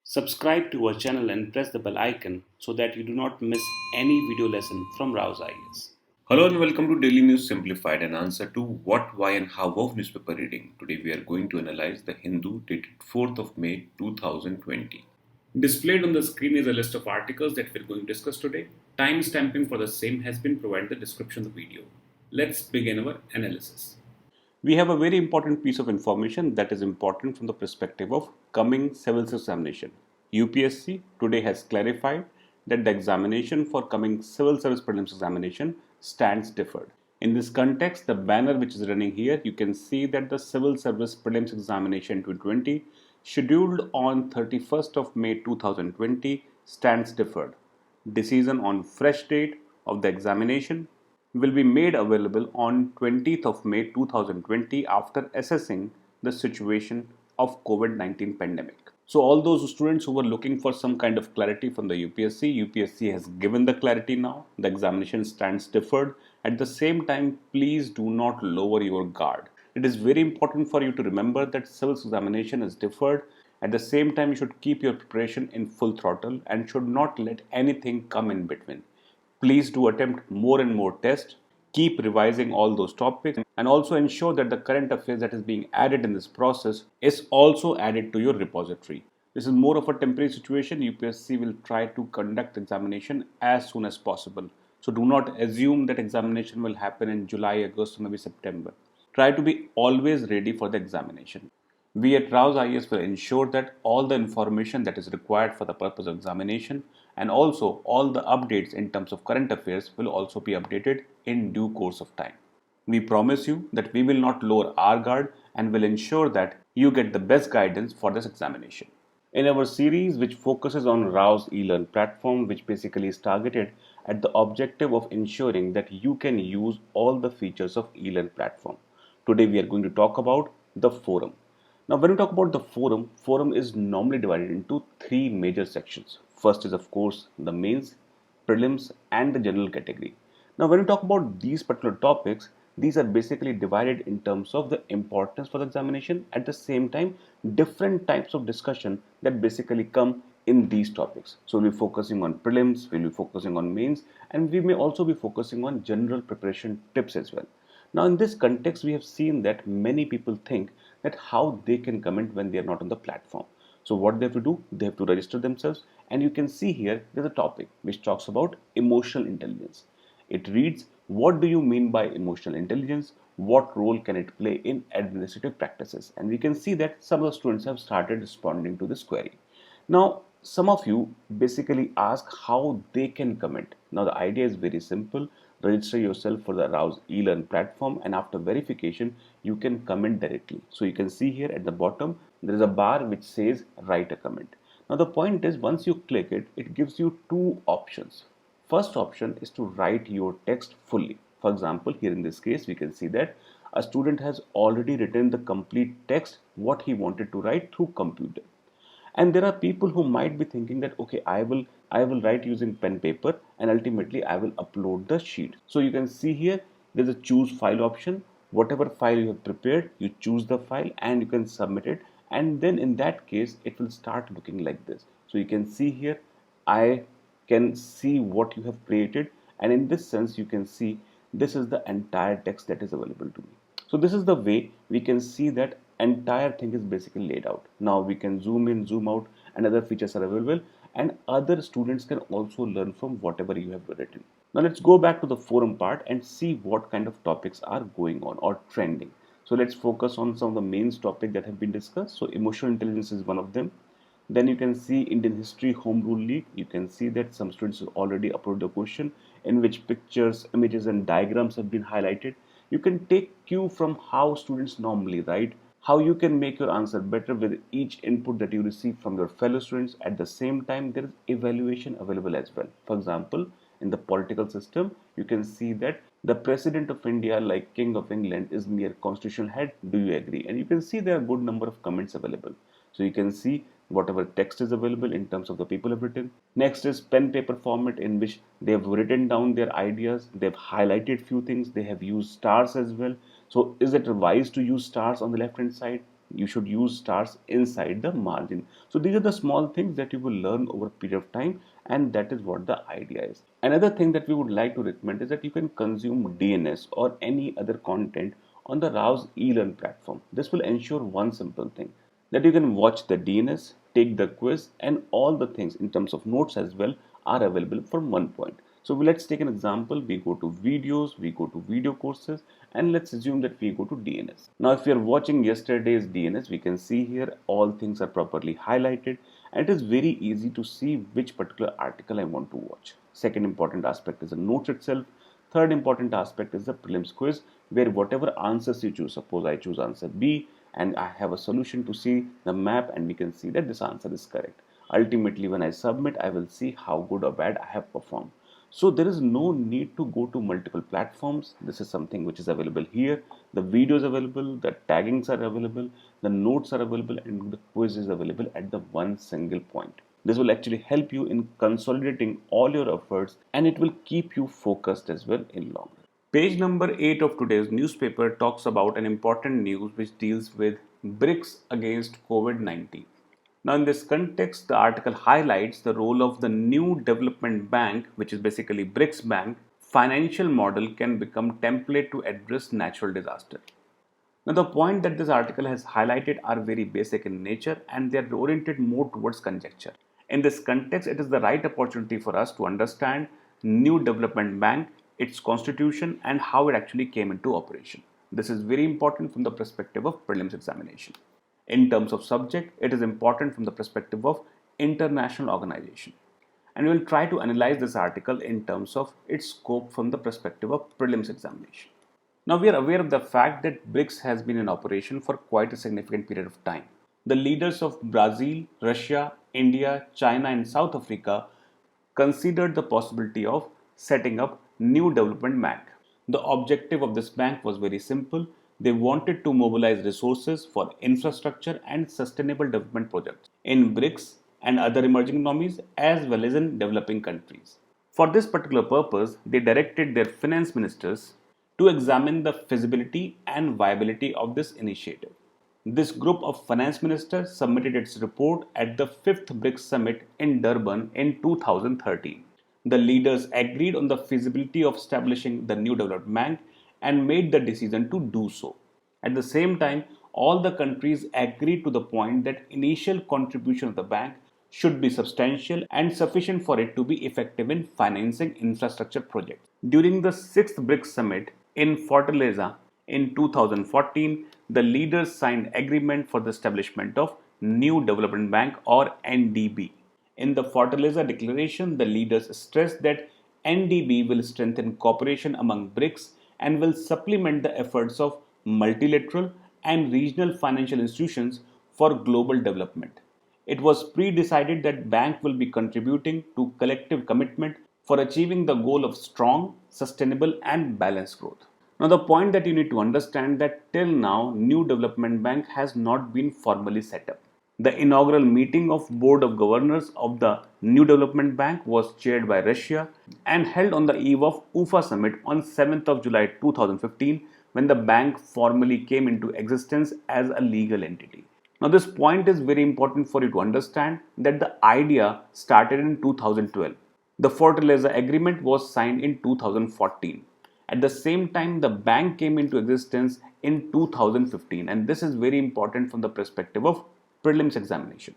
Subscribe to our channel and press the bell icon so that you do not miss any video lesson from RAU'S. Hello and welcome to Daily News Simplified, an answer to what, why and how of newspaper reading. Today we are going to analyze the Hindu dated 4th of May 2020. Displayed on the screen is a list of articles that we are going to discuss today. Time stamping for the same has been provided in the description of the video. Let's begin our analysis. We have a very important piece of information that is important from the perspective of coming civil service examination. UPSC today has clarified that the examination for coming civil service prelims examination stands deferred. In this context, the banner which is running here, you can see that the civil service prelims examination 2020 scheduled on 31st of May 2020 stands deferred. Decision on fresh date of the examination will be made available on 20th of May 2020 after assessing the situation of COVID-19 pandemic. So all those students who were looking for some kind of clarity from the UPSC has given the clarity now. The examination stands deferred. At the same time, please do not lower your guard. It is very important for you to remember that civil examination is deferred. At the same time, you should keep your preparation in full throttle and should not let anything come in between. Please do attempt more and more tests. Keep revising all those topics and also ensure that the current affairs that is being added in this process is also added to your repository. This is more of a temporary situation. UPSC will try to conduct examination as soon as possible. So do not assume that examination will happen in July, August, or maybe September. Try to be always ready for the examination. We at RAU'S will ensure that all the information that is required for the purpose of examination and also all the updates in terms of current affairs will also be updated in due course of time. We promise you that we will not lower our guard and will ensure that you get the best guidance for this examination. In our series which focuses on RAU'S ELEARN platform, which basically is targeted at the objective of ensuring that you can use all the features of ELEARN platform. Today we are going to talk about the forum. Now, when we talk about the forum is normally divided into three major sections. First is, of course, the mains, prelims, and the general category. Now, when we talk about these particular topics, these are basically divided in terms of the importance for the examination. At the same time, different types of discussion that basically come in these topics. So, we'll be focusing on prelims, we'll be focusing on mains, and we may also be focusing on general preparation tips as well. Now, in this context, we have seen that many people think that how they can comment when they are not on the platform. So what they have to do, they have to register themselves, and you can see here there's a topic which talks about emotional intelligence. It reads, what do you mean by emotional intelligence? What role can it play in administrative practices? And we can see that some of the students have started responding to this query. Now, some of you basically ask how they can comment. Now, the idea is very simple. Register yourself for the RAU'S ELEARN platform, and after verification, you can comment directly. So you can see here at the bottom, there is a bar which says write a comment. Now, the point is once you click it, it gives you two options. First option is to write your text fully. For example, here in this case, we can see that a student has already written the complete text, what he wanted to write through computer. And there are people who might be thinking that okay, I will write using pen paper and ultimately I will upload the sheet. So you can see here there's a choose file option. Whatever file you have prepared, you choose the file and you can submit it, and then in that case it will start looking like this. So you can see here I can see what you have created, and in this sense you can see this is the entire text that is available to me. So this is the way we can see that entire thing is basically laid out. Now we can zoom in, zoom out, and other features are available, and other students can also learn from whatever you have written. Now let's go back to the forum part and see what kind of topics are going on or trending. So let's focus on some of the main topics that have been discussed. So emotional intelligence is one of them. Then you can see Indian History Home Rule League. You can see that some students have already uploaded the question in which pictures, images and diagrams have been highlighted. You can take cue from how students normally write, how you can make your answer better with each input that you receive from your fellow students. At the same time, there is evaluation available as well. For example, in the political system, you can see that the President of India, like King of England, is mere constitutional head. Do you agree? And you can see there are a good number of comments available. So you can see whatever text is available in terms of the people have written. Next is pen paper format, in which they have written down their ideas, they've highlighted few things, they have used stars as well. So is it wise to use stars on the left hand side? You should use stars inside the margin. So these are the small things that you will learn over a period of time, and that is what the idea is. Another thing that we would like to recommend is that you can consume DNS or any other content on the RAU'S ELEARN platform. This will ensure one simple thing, that you can watch the DNS, take the quiz, and all the things in terms of notes as well are available from one point. So let's take an example. We go to videos, we go to video courses, and let's assume that we go to DNS. Now, if we are watching yesterday's DNS, we can see here all things are properly highlighted, and it is very easy to see which particular article I want to watch. Second important aspect is the notes itself. Third important aspect is the prelims quiz, where whatever answers you choose, suppose I choose answer B, and I have a solution to see the map, and we can see that this answer is correct. Ultimately, when I submit, I will see how good or bad I have performed. So there is no need to go to multiple platforms. This is something which is available here. The video is available, the taggings are available, the notes are available, and the quiz is available at the one single point. This will actually help you in consolidating all your efforts, and it will keep you focused as well in long run. Page number 8 of today's newspaper talks about an important news which deals with BRICS against COVID-19. Now, in this context, the article highlights the role of the new development bank, which is basically BRICS Bank. Financial model can become template to address natural disaster. Now, the point that this article has highlighted are very basic in nature, and they are oriented more towards conjecture. In this context, it is the right opportunity for us to understand new development bank, its constitution, and how it actually came into operation. This is very important from the perspective of prelims examination. In terms of subject, it is important from the perspective of international organization. And we will try to analyze this article in terms of its scope from the perspective of prelims examination. Now, we are aware of the fact that BRICS has been in operation for quite a significant period of time. The leaders of Brazil, Russia, India, China, and South Africa considered the possibility of setting up new development bank. The objective of this bank was very simple. They wanted to mobilize resources for infrastructure and sustainable development projects in BRICS and other emerging economies as well as in developing countries. For this particular purpose, they directed their finance ministers to examine the feasibility and viability of this initiative. This group of finance ministers submitted its report at the 5th BRICS summit in Durban in 2013. The leaders agreed on the feasibility of establishing the new development bank and made the decision to do so. At the same time, all the countries agreed to the point that initial contribution of the bank should be substantial and sufficient for it to be effective in financing infrastructure projects. During the 6th BRICS summit in Fortaleza in 2014, the leaders signed agreement for the establishment of New Development Bank or NDB. In the Fortaleza Declaration, the leaders stressed that NDB will strengthen cooperation among BRICS and will supplement the efforts of multilateral and regional financial institutions for global development. It was pre-decided that bank will be contributing to collective commitment for achieving the goal of strong, sustainable and balanced growth. Now, the point that you need to understand that till now, New Development Bank has not been formally set up. The inaugural meeting of Board of Governors of the New Development Bank was chaired by Russia and held on the eve of UFA Summit on 7th of July 2015, when the bank formally came into existence as a legal entity. Now, this point is very important for you to understand that the idea started in 2012. The Fortaleza Agreement was signed in 2014. At the same time, the bank came into existence in 2015, and this is very important from the perspective of prelims examination.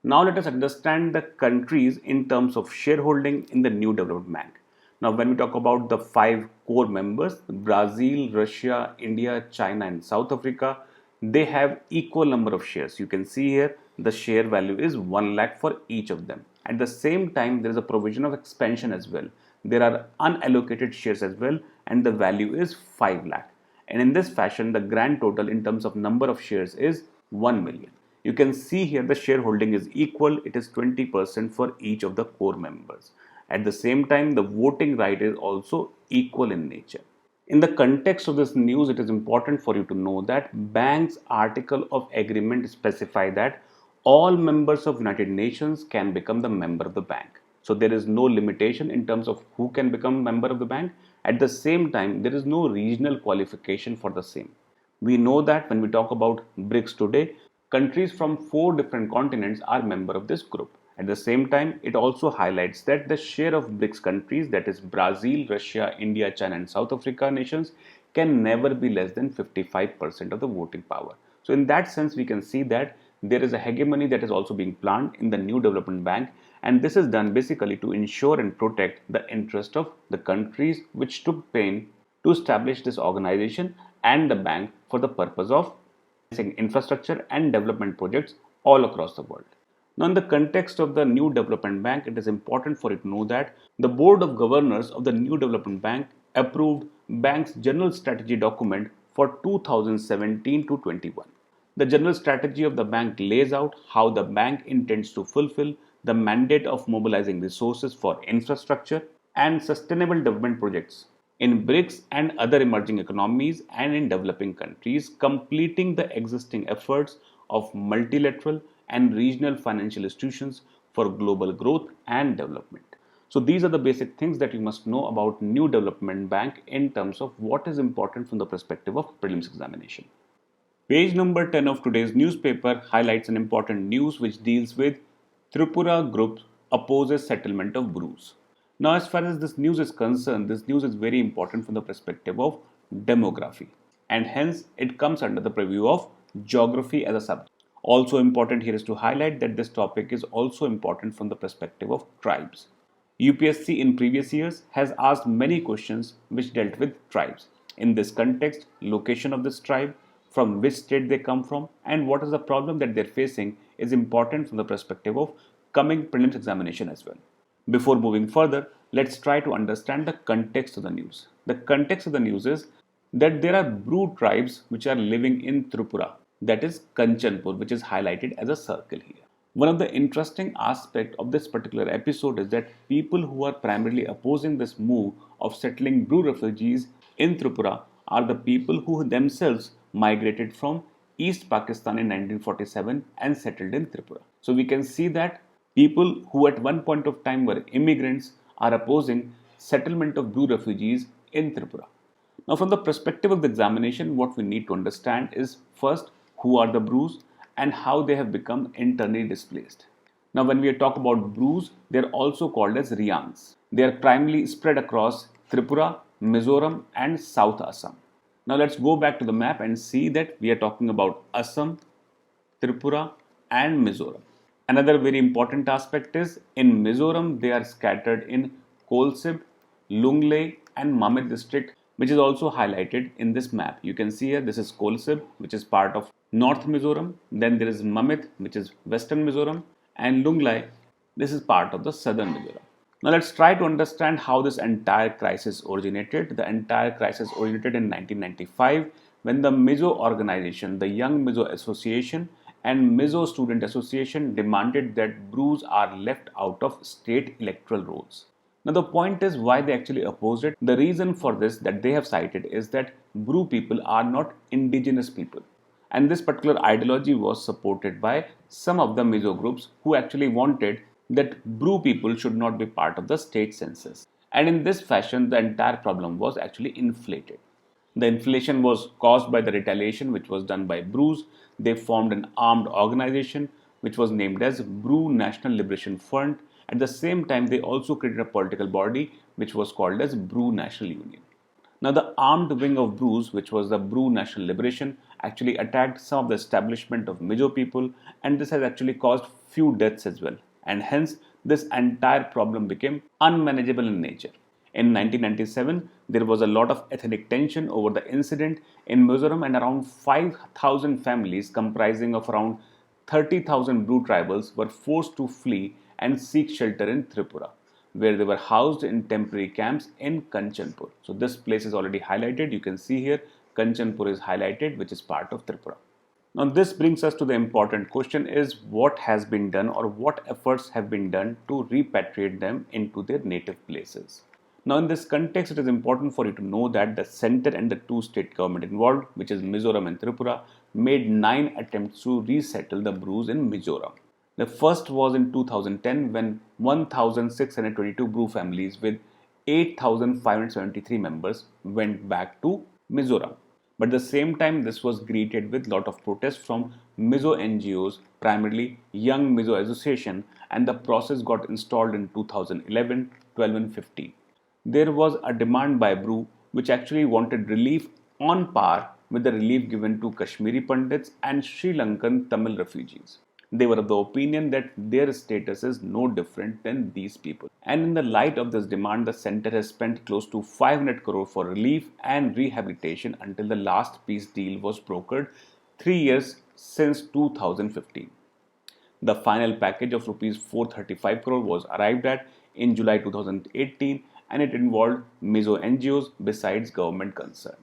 Now, let us understand the countries in terms of shareholding in the New Development Bank. Now, when we talk about the 5 core members, Brazil, Russia, India, China, and South Africa, they have equal number of shares. You can see here the share value is 1 lakh for each of them. At the same time, there is a provision of expansion as well. There are unallocated shares as well, and the value is 5 lakh. And in this fashion, the grand total in terms of number of shares is 1 million. You can see here the shareholding is equal. It is 20% for each of the core members. At the same time, the voting right is also equal in nature. In the context of this news, it is important for you to know that bank's article of agreement specify that all members of United Nations can become the member of the bank. So there is no limitation in terms of who can become member of the bank. At the same time, there is no regional qualification for the same. We know that when we talk about BRICS today, countries from 4 different continents are member of this group. At the same time, it also highlights that the share of BRICS countries, that is Brazil, Russia, India, China and South Africa nations, can never be less than 55% of the voting power. So in that sense, we can see that there is a hegemony that is also being planned in the new development bank, and this is done basically to ensure and protect the interest of the countries which took pain to establish this organization and the bank for the purpose of infrastructure and development projects all across the world. Now, in the context of the new development bank, it is important for you to know that the board of governors of the new development bank approved bank's general strategy document for 2017 to 21. The general strategy of the bank lays out how the bank intends to fulfill the mandate of mobilizing resources for infrastructure and sustainable development projects in BRICS and other emerging economies and in developing countries, completing the existing efforts of multilateral and regional financial institutions for global growth and development. So these are the basic things that you must know about New Development Bank in terms of what is important from the perspective of prelims examination. Page number 10 of today's newspaper highlights an important news which deals with Tripura group opposes settlement of Brus. Now, as far as this news is concerned, this news is very important from the perspective of demography, and hence it comes under the purview of geography as a subject. Also important here is to highlight that this topic is also important from the perspective of tribes. UPSC in previous years has asked many questions which dealt with tribes. In this context, location of this tribe, from which state they come from, and what is the problem that they're facing is important from the perspective of coming prelims examination as well. Before moving further, let's try to understand the context of the news. The context of the news is that there are Bru tribes which are living in Tripura, that is Kanchanpur, which is highlighted as a circle here. One of the interesting aspects of this particular episode is that people who are primarily opposing this move of settling Bru refugees in Tripura are the people who themselves migrated from East Pakistan in 1947 and settled in Tripura. So we can see that people who at one point of time were immigrants are opposing settlement of Bru refugees in Tripura. Now, from the perspective of the examination, what we need to understand is first, who are the Brus and how they have become internally displaced. Now, when we talk about Brus, they are also called as Rians. They are primarily spread across Tripura, Mizoram, and South Assam. Now, let's go back to the map and see that we are talking about Assam, Tripura, and Mizoram. Another very important aspect is in Mizoram, they are scattered in Kolsib, Lunglei, and Mamit district, which is also highlighted in this map. You can see here this is Kolsib, which is part of North Mizoram. Then there is Mamit, which is Western Mizoram, and Lunglei, this is part of the Southern Mizoram. Now let's try to understand how this entire crisis originated. The entire crisis originated in 1995 when the Mizo organization, the Young Mizo Association and Mizo Student Association demanded that Brus are left out of state electoral rolls. Now the point is why they actually opposed it. The reason for this that they have cited is that Bru people are not indigenous people. And this particular ideology was supported by some of the Mizo groups who actually wanted that Bru people should not be part of the state census. And in this fashion, the entire problem was actually inflated. The inflation was caused by the retaliation which was done by Brus. They formed an armed organization which was named as Bru National Liberation Front. At the same time, they also created a political body which was called as Bru National Union. Now, the armed wing of Brus, which was the Bru National Liberation, actually attacked some of the establishment of Mizo people, and this has actually caused few deaths as well. And hence, this entire problem became unmanageable in nature. In 1997, there was a lot of ethnic tension over the incident in Mizoram, and around 5,000 families comprising of around 30,000 Bru tribals were forced to flee and seek shelter in Tripura, where they were housed in temporary camps in Kanchanpur. So this place is already highlighted. You can see here Kanchanpur is highlighted, which is part of Tripura. Now this brings us to the important question is what has been done or what efforts have been done to repatriate them into their native places. Now in this context, it is important for you to know that the center and the two state government involved, which is Mizoram and Tripura, made 9 attempts to resettle the Brus in Mizoram. The first was in 2010 when 1,622 Bru families with 8,573 members went back to Mizoram. But at the same time, this was greeted with a lot of protests from Mizo NGOs, primarily Young Mizo Association, and the process got installed in 2011, 12, and 15. There was a demand by Bru which actually wanted relief on par with the relief given to Kashmiri Pandits and Sri Lankan Tamil refugees. They were of the opinion that their status is no different than these people. And in the light of this demand, the center has spent close to 500 crore for relief and rehabilitation until the last peace deal was brokered 3 years since 2015. The final package of rupees 435 crore was arrived at in July 2018 and it involved Mizo NGOs besides government concern.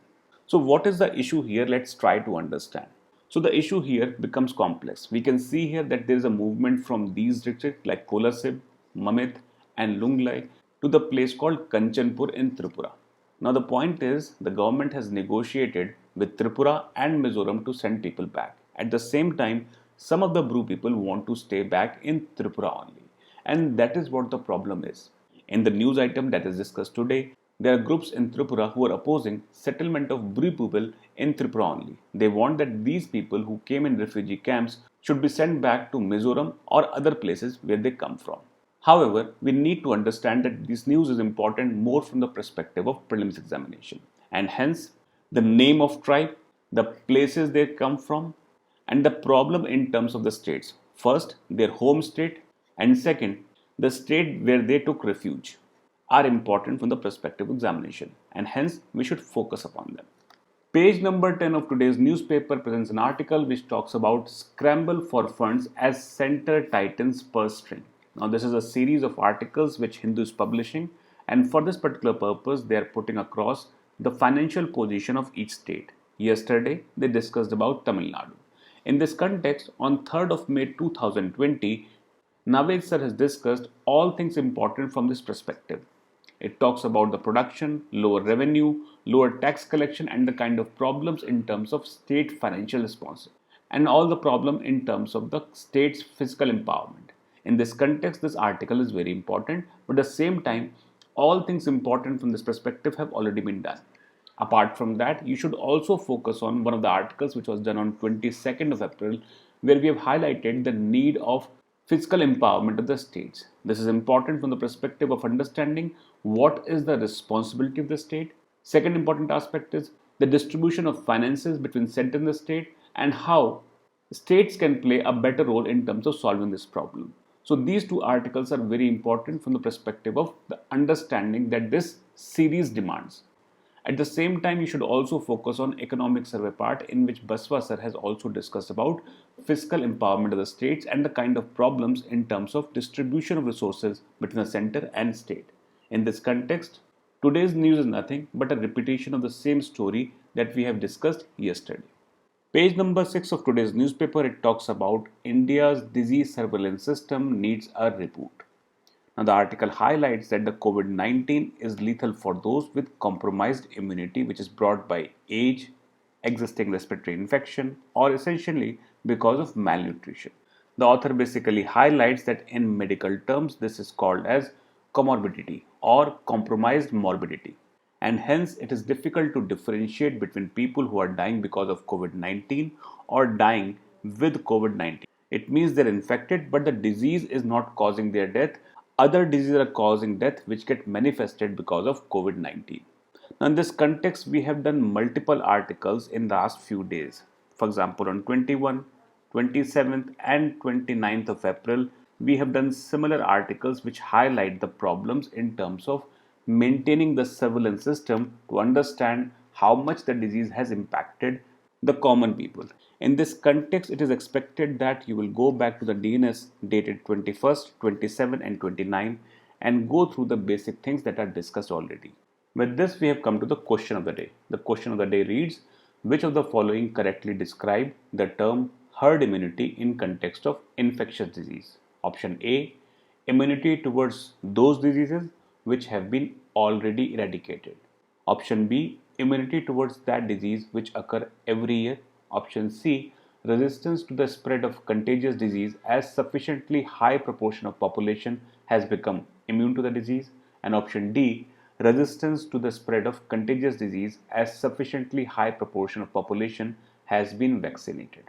So what is the issue here? Let's try to understand. So the issue here becomes complex. We can see here that there is a movement from these districts like Kolasib, Mamit and Lunglai to the place called Kanchanpur in Tripura. Now the point is the government has negotiated with Tripura and Mizoram to send people back. At the same time, some of the Bru people want to stay back in Tripura only. And that is what the problem is. In the news item that is discussed today, there are groups in Tripura who are opposing settlement of Bru people in Tripura only. They want that these people who came in refugee camps should be sent back to Mizoram or other places where they come from. However, we need to understand that this news is important more from the perspective of prelims examination. And hence, the name of tribe, the places they come from, and the problem in terms of the states. First, their home state, and second, the state where they took refuge are important from the perspective of examination, and hence we should focus upon them. Page number 10 of today's newspaper presents an article which talks about Scramble for funds as center tightens purse string. Now this is a series of articles which Hindu is publishing, and for this particular purpose they are putting across the financial position of each state. Yesterday they discussed about Tamil Nadu. In this context, on 3rd of May 2020, Nagendra sir has discussed all things important from this perspective. It talks about the production, lower revenue, lower tax collection and the kind of problems in terms of state financial response and all the problem in terms of the state's fiscal empowerment. In this context, this article is very important, but at the same time, all things important from this perspective have already been done. Apart from that, you should also focus on one of the articles which was done on 22nd of April, where we have highlighted the need of fiscal empowerment of the states. This is important from the perspective of understanding what is the responsibility of the state. Second important aspect is the distribution of finances between center and the state and how states can play a better role in terms of solving this problem. So these two articles are very important from the perspective of the understanding that this series demands. At the same time, you should also focus on economic survey part in which Baswa sir has also discussed about fiscal empowerment of the states and the kind of problems in terms of distribution of resources between the center and state. In this context, today's news is nothing but a repetition of the same story that we have discussed yesterday. Page number 6 of today's newspaper, it talks about India's disease surveillance system needs a reboot. Now, the article highlights that the COVID-19 is lethal for those with compromised immunity, which is brought by age, existing respiratory infection, or essentially because of malnutrition. The author basically highlights that in medical terms, this is called as comorbidity or compromised morbidity. And hence, it is difficult to differentiate between people who are dying because of COVID-19 or dying with COVID-19. It means they're infected, but the disease is not causing their death. Other diseases are causing death which get manifested because of COVID-19. Now in this context, we have done multiple articles in the last few days. For example, on 21, 27th and 29th of April, we have done similar articles which highlight the problems in terms of maintaining the surveillance system to understand how much the disease has impacted the common people. In this context, it is expected that you will go back to the DNS dated 21st, 27 and 29 and go through the basic things that are discussed already. With this, we have come to the question of the day. The question of the day reads, which of the following correctly describe the term herd immunity in context of infectious disease? Option A, immunity towards those diseases which have been already eradicated. Option B, immunity towards that disease which occur every year Option C, resistance to the spread of contagious disease as sufficiently high proportion of population has become immune to the disease. And option D, resistance to the spread of contagious disease as sufficiently high proportion of population has been vaccinated.